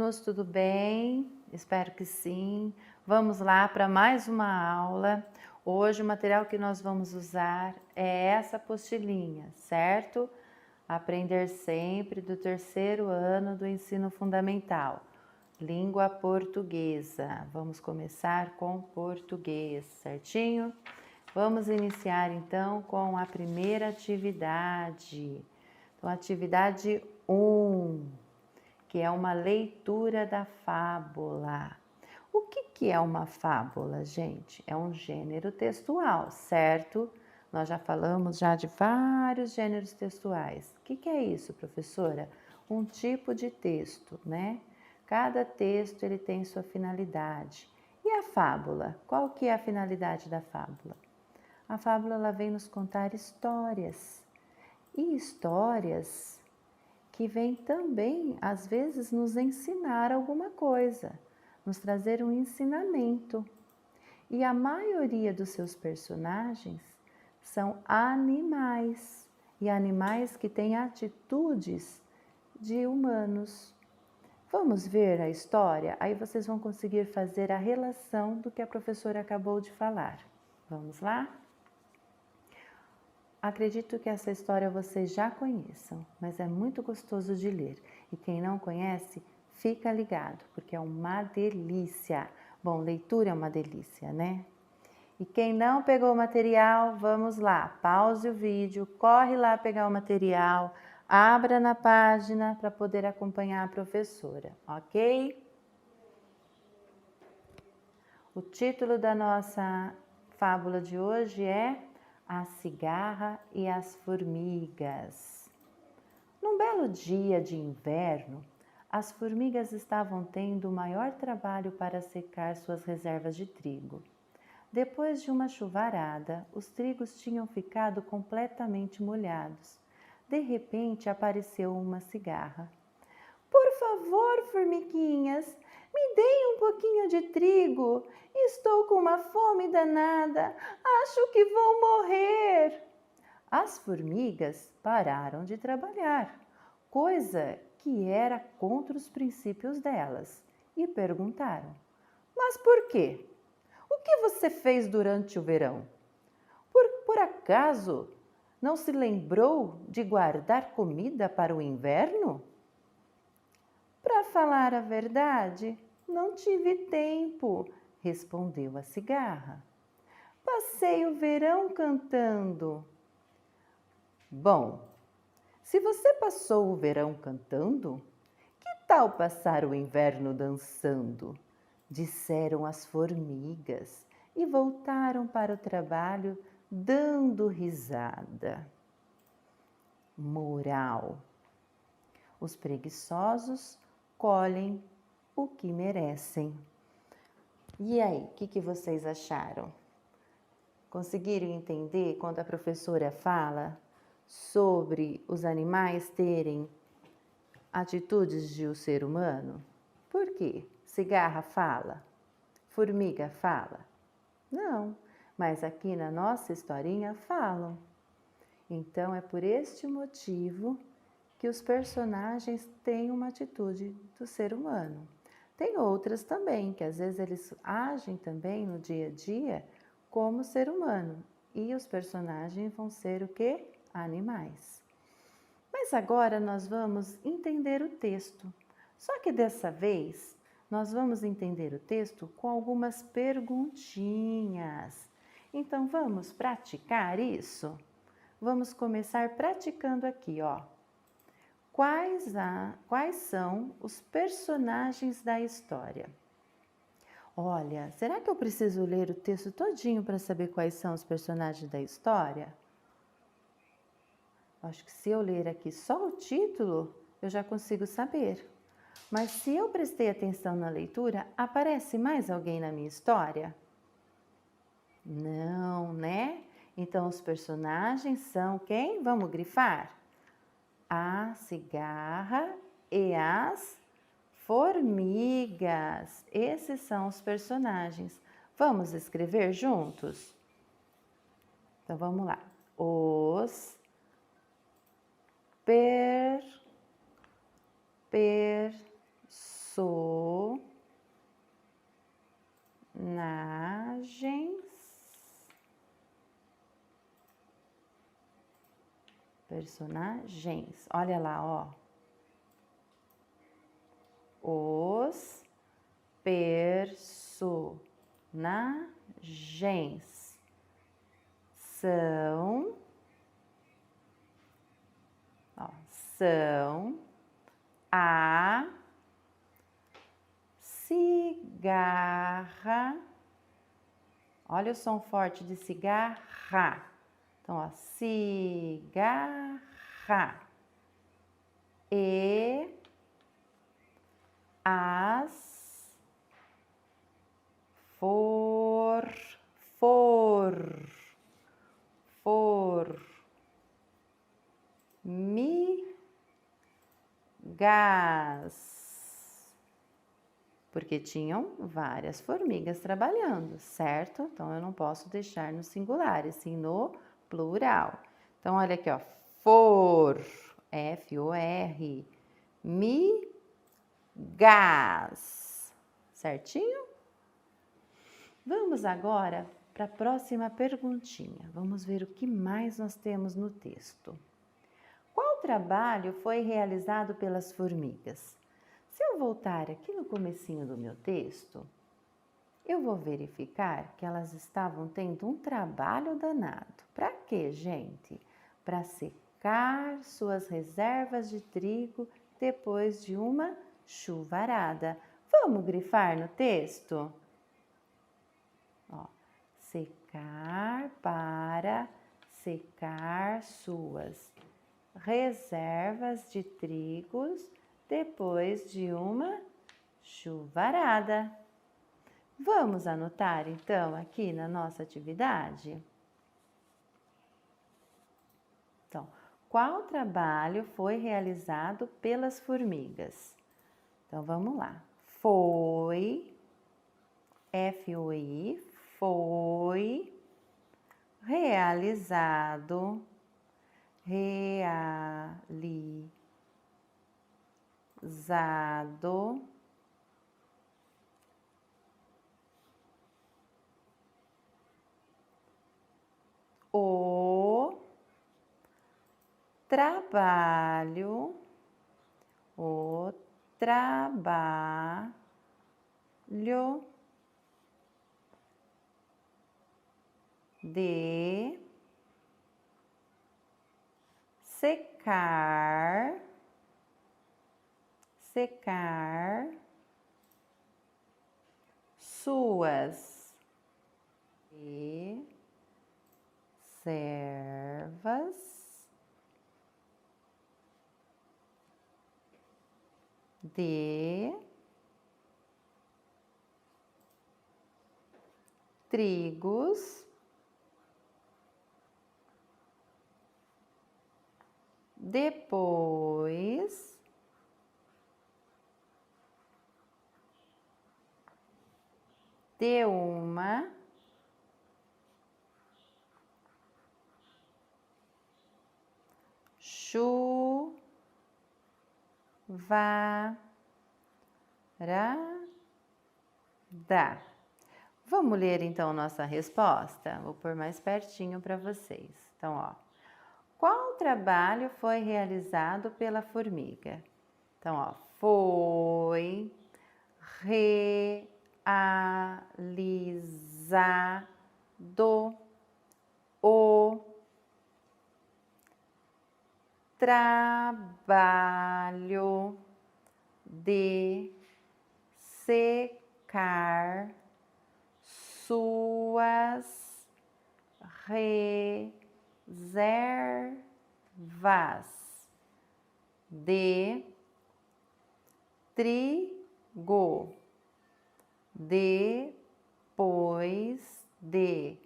alunos, tudo bem? Espero que sim. Vamos lá para mais uma aula. Hoje o material que nós vamos usar é essa apostilinha, certo? Aprender sempre do terceiro ano do ensino fundamental. Língua portuguesa. Vamos começar com português, certinho? Vamos iniciar então com a primeira atividade. Então, atividade 1. Que é uma leitura da fábula. O que é uma fábula, gente? É um gênero textual, certo? Nós já falamos de vários gêneros textuais. O que é isso, professora? Um tipo de texto, né? Cada texto ele tem sua finalidade. E a fábula? Qual que é a finalidade da fábula? A fábula ela vem nos contar histórias. E histórias que vem também, às vezes, nos ensinar alguma coisa, nos trazer um ensinamento. E a maioria dos seus personagens são animais, e animais que têm atitudes de humanos. Vamos ver a história? Aí vocês vão conseguir fazer a relação do que a professora acabou de falar. Vamos lá? Acredito que essa história vocês já conheçam, mas é muito gostoso de ler. E quem não conhece, fica ligado, porque é uma delícia. Bom, leitura é uma delícia, né? E quem não pegou o material, vamos lá. Pause o vídeo, corre lá pegar o material, abra na página para poder acompanhar a professora, ok? O título da nossa fábula de hoje é A Cigarra e as Formigas. Num belo dia de inverno, as formigas estavam tendo o maior trabalho para secar suas reservas de trigo. Depois de uma chuvarada, os trigos tinham ficado completamente molhados. De repente apareceu uma cigarra. Por favor, formiguinhas, me deem um pouquinho de trigo. Estou com uma fome danada. Acho que vou morrer. As formigas pararam de trabalhar, coisa que era contra os princípios delas, e perguntaram: Mas por quê? O que você fez durante o verão? Por acaso não se lembrou de guardar comida para o inverno? Para falar a verdade, não tive tempo, respondeu a cigarra. Passei o verão cantando. Bom, se você passou o verão cantando, que tal passar o inverno dançando? Disseram as formigas e voltaram para o trabalho dando risada. Moral: os preguiçosos colhem o que merecem. E aí, o que vocês acharam? Conseguiram entender quando a professora fala sobre os animais terem atitudes de um ser humano? Por quê? Cigarra fala? Formiga fala? Não, mas aqui na nossa historinha falam. Então é por este motivo que os personagens têm uma atitude do ser humano. Tem outras também, que às vezes eles agem também no dia a dia como ser humano. E os personagens vão ser o quê? Animais. Mas agora nós vamos entender o texto. Só que dessa vez nós vamos entender o texto com algumas perguntinhas. Então vamos praticar isso? Vamos começar praticando aqui, ó. Quais são os personagens da história? Olha, será que eu preciso ler o texto todinho para saber quais são os personagens da história? Acho que se eu ler aqui só o título, eu já consigo saber. Mas se eu prestei atenção na leitura, aparece mais alguém na minha história? Não, né? Então os personagens são quem? Vamos grifar? A cigarra e as formigas. Esses são os personagens. Vamos escrever juntos? Então vamos lá. Os personagens Personagens. Olha lá, ó. Os personagens são, ó, são a cigarra. Olha o som forte de cigarra. Então, ó, cigarra e as formigas, porque tinham várias formigas trabalhando, certo? Então, eu não posso deixar no singular, e sim no plural. Então, olha aqui, ó, F-O-R, migas, certinho? Vamos agora para a próxima perguntinha. Vamos ver o que mais nós temos no texto. Qual trabalho foi realizado pelas formigas? Se eu voltar aqui no comecinho do meu texto, eu vou verificar que elas estavam tendo um trabalho danado. Para quê, gente? Para secar suas reservas de trigo depois de uma chuvarada. Vamos grifar no texto? Ó, secar para secar suas reservas de trigos depois de uma chuvarada. Vamos anotar então aqui na nossa atividade? Então, qual trabalho foi realizado pelas formigas? Então, vamos lá. Foi, F-O-I, foi realizado, o trabalho de secar suas reservas de trigos depois de uma chuvarada. Vamos ler então nossa resposta? Vou pôr mais pertinho para vocês. Então, ó, qual trabalho foi realizado pela formiga? Então, ó, foi realizado o trabalho de secar suas reservas de trigo depois de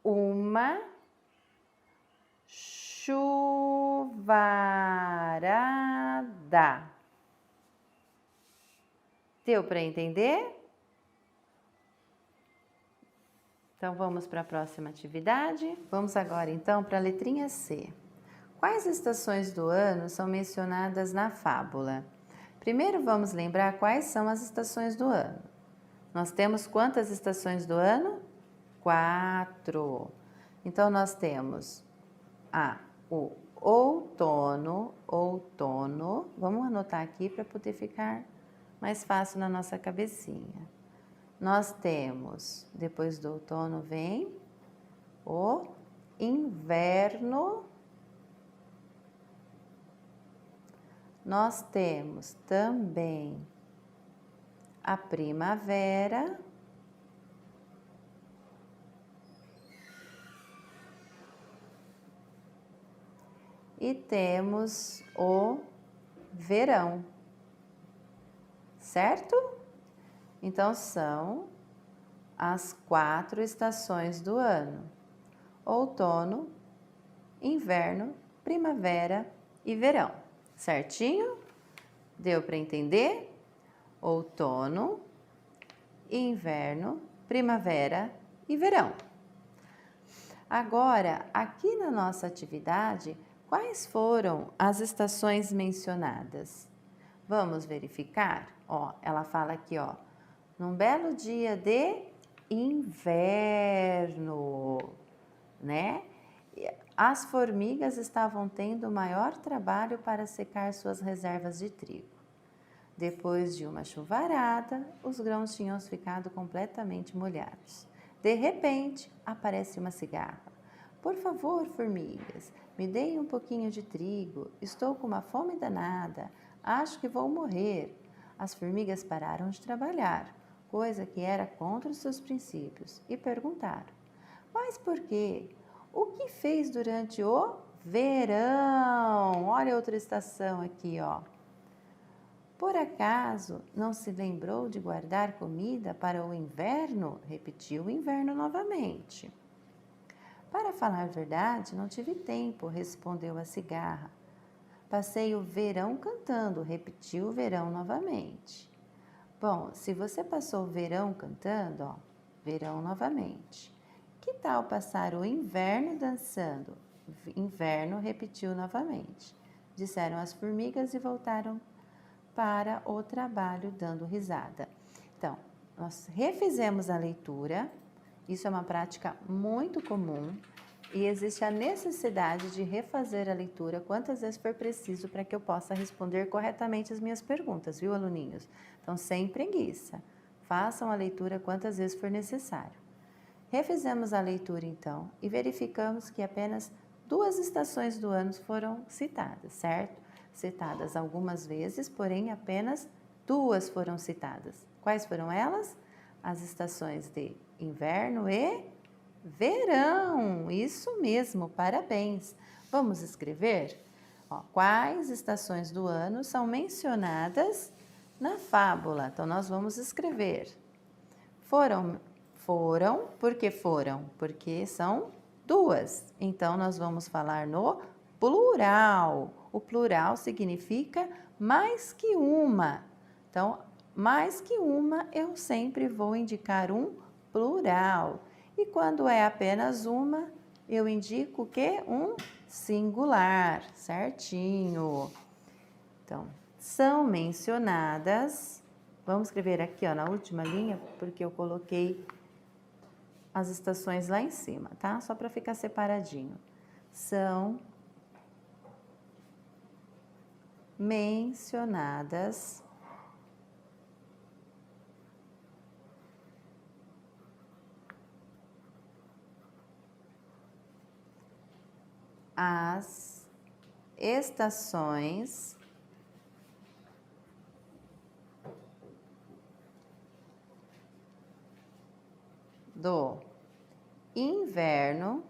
uma chuvarada. Deu para entender? Então, vamos para a próxima atividade. Vamos agora, então, para a letrinha C. Quais estações do ano são mencionadas na fábula? Primeiro, vamos lembrar quais são as estações do ano. Nós temos quantas estações do ano? 4. Então, nós temos o outono, outono. Vamos anotar aqui para poder ficar mais fácil na nossa cabecinha. Nós temos, depois do outono vem o inverno. Nós temos também a primavera. E temos o verão, certo? Então, são as 4 estações do ano: outono, inverno, primavera e verão. Certinho? Deu para entender? Outono, inverno, primavera e verão. Agora, aqui na nossa atividade, quais foram as estações mencionadas? Vamos verificar? Ó, ela fala aqui, ó, num belo dia de inverno, né? As formigas estavam tendo maior trabalho para secar suas reservas de trigo. Depois de uma chuvarada, os grãos tinham ficado completamente molhados. De repente, aparece uma cigarra. Por favor, formigas, me deem um pouquinho de trigo. Estou com uma fome danada. Acho que vou morrer. As formigas pararam de trabalhar, coisa que era contra os seus princípios, e perguntaram: mas por quê? O que fez durante o verão? Olha outra estação aqui, ó. Por acaso não se lembrou de guardar comida para o inverno? Repetiu o inverno novamente. Para falar a verdade, não tive tempo, respondeu a cigarra. Passei o verão cantando, repetiu o verão novamente. Bom, se você passou o verão cantando, ó, verão novamente. Que tal passar o inverno dançando? Inverno repetiu novamente. Disseram as formigas e voltaram para o trabalho dando risada. Então, nós refizemos a leitura. Isso é uma prática muito comum e existe a necessidade de refazer a leitura quantas vezes for preciso para que eu possa responder corretamente as minhas perguntas, viu, aluninhos? Então, sem preguiça. Façam a leitura quantas vezes for necessário. Refizemos a leitura, então, e verificamos que apenas 2 estações do ano foram citadas, certo? Citadas algumas vezes, porém apenas 2 foram citadas. Quais foram elas? As estações de inverno e verão. Isso mesmo, parabéns. Vamos escrever? Ó, quais estações do ano são mencionadas na fábula? Então, nós vamos escrever. Foram, por que foram? Porque são 2. Então, nós vamos falar no plural. O plural significa mais que uma. Então, mais que uma, eu sempre vou indicar um plural. E quando é apenas uma, eu indico o quê? Um singular, certinho. Então, são mencionadas. Vamos escrever aqui, ó, na última linha, porque eu coloquei as estações lá em cima, tá? Só para ficar separadinho. São mencionadas as estações do inverno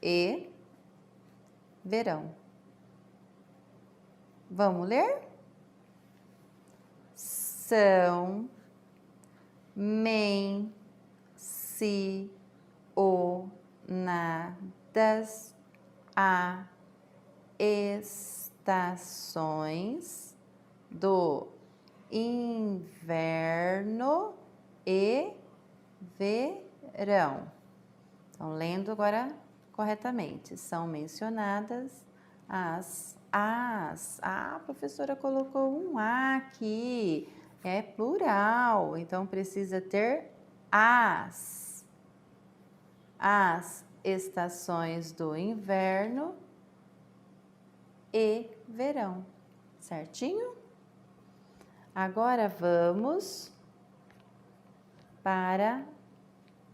e verão. Vamos ler? São mencionadas as estações do inverno e verão. Então, lendo agora corretamente. São mencionadas as. A professora colocou um A aqui. É plural, então precisa ter as estações do inverno e verão, certinho? Agora vamos para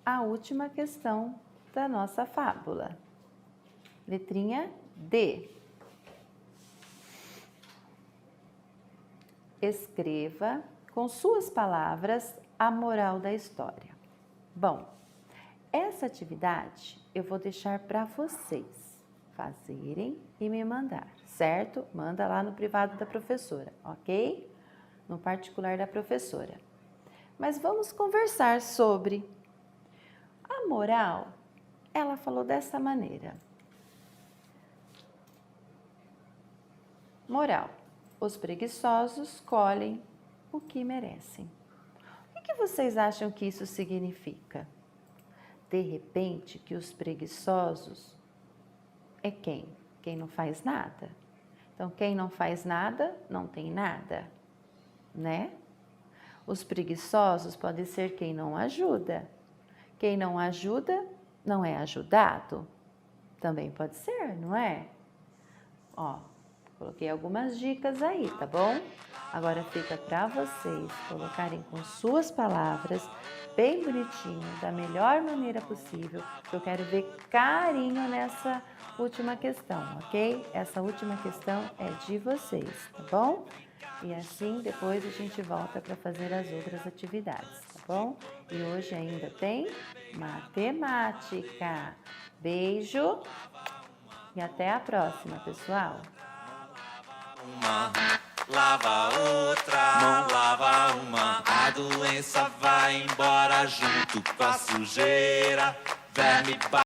a última questão da nossa fábula. Letrinha D. Escreva com suas palavras a moral da história. Bom, essa atividade eu vou deixar para vocês fazerem e me mandar, certo? Manda lá no privado da professora, ok? No particular da professora. Mas vamos conversar sobre a moral. Ela falou dessa maneira. Moral: os preguiçosos colhem o que merecem. O que vocês acham que isso significa? De repente, que os preguiçosos é quem? Quem não faz nada. Então, quem não faz nada, não tem nada, né? Os preguiçosos pode ser quem não ajuda. Quem não ajuda, não é ajudado. Também pode ser, não é? Ó, coloquei algumas dicas aí, tá bom? Agora fica para vocês colocarem com suas palavras, bem bonitinho, da melhor maneira possível, que eu quero ver carinho nessa última questão, ok? Essa última questão é de vocês, tá bom? E assim depois a gente volta para fazer as outras atividades, tá bom? E hoje ainda tem matemática. Beijo e até a próxima, pessoal! Uma lava outra, mão lava uma. A doença vai embora junto com a sujeira. Verme